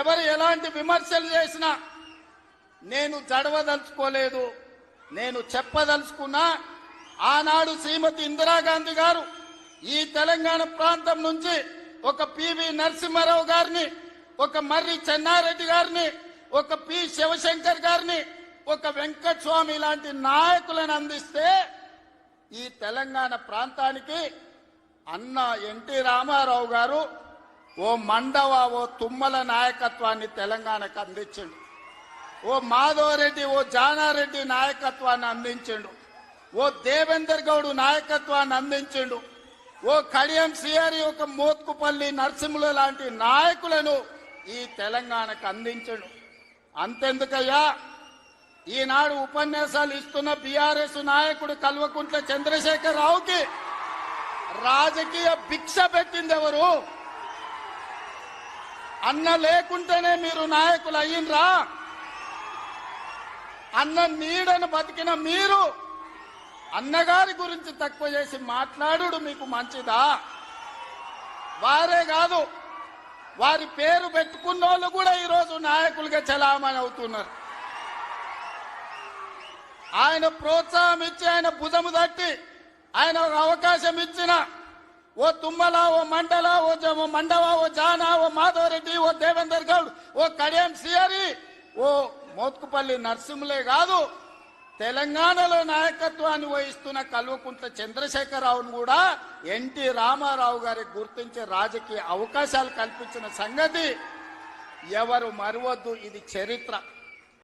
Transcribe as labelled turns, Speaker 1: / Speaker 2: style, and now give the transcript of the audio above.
Speaker 1: ఎవరు ఎలాంటి విమర్శలు చేసినా నేను జడవదలుచుకోలేదు. నేను చెప్పదలుచుకున్నా, ఆనాడు శ్రీమతి ఇందిరాగాంధీ గారు ఈ తెలంగాణ ప్రాంతం నుంచి ఒక పివి నరసింహారావు గారిని, ఒక మర్రి చెన్నారెడ్డి గారిని, ఒక పి శివశంకర్ గారిని, ఒక వెంకటస్వామి లాంటి నాయకులను అందిస్తే ఈ తెలంగాణ ప్రాంతానికి అన్న ఎన్టీ రామారావు గారు ఓ మండవ, ఓ తుమ్మల నాయకత్వాన్ని తెలంగాణకు అందించిండు. ఓ మాధవరెడ్డి, ఓ జానారెడ్డి నాయకత్వాన్ని అందించిండు. ఓ దేవేందర్ గౌడ్ నాయకత్వాన్ని అందించిండు. ఓ కడియం సిఆరి, ఒక మోత్కుపల్లి నరసింహుల లాంటి నాయకులను ఈ తెలంగాణకు అందించడు. అంతెందుకయ్యా, ఈనాడు ఉపన్యాసాలు ఇస్తున్న బీఆర్ఎస్ నాయకుడు కల్వకుంట్ల చంద్రశేఖర్ రావుకి రాజకీయ భిక్ష పెట్టింది ఎవరు? అన్న లేకుంటేనే మీరు నాయకులు అయ్యిండ్రా? అన్న నీడను బతికిన మీరు అన్నగారి గురించి తక్కువ చేసి మాట్లాడు మీకు మంచిదా? వారే కాదు, వారి పేరు పెట్టుకున్న వాళ్ళు కూడా ఈరోజు నాయకులుగా చలామణి అవుతున్నారు. ఆయన ప్రోత్సాహం ఇచ్చి, ఆయన భుజము తట్టి, ఆయన అవకాశం ఇచ్చిన ఓ తుమ్మల, ఓ మండల, ఓ మండవ, ఓ జానా, ఓ మాధవరెడ్డి, ఓ దేవేందర్ గౌడ్, ఓ కడియం సిఆరి, ఓ మోత్కుపల్లి నరసింహులే కాదు, తెలంగాణలో నాయకత్వాన్ని వహిస్తున్న కల్వకుంట్ల చంద్రశేఖరరావును కూడా ఎన్టీ రామారావు గారికి గుర్తించే రాజకీయ అవకాశాలు కల్పించిన సంగతి ఎవరు మరవద్దు. ఇది చరిత్ర.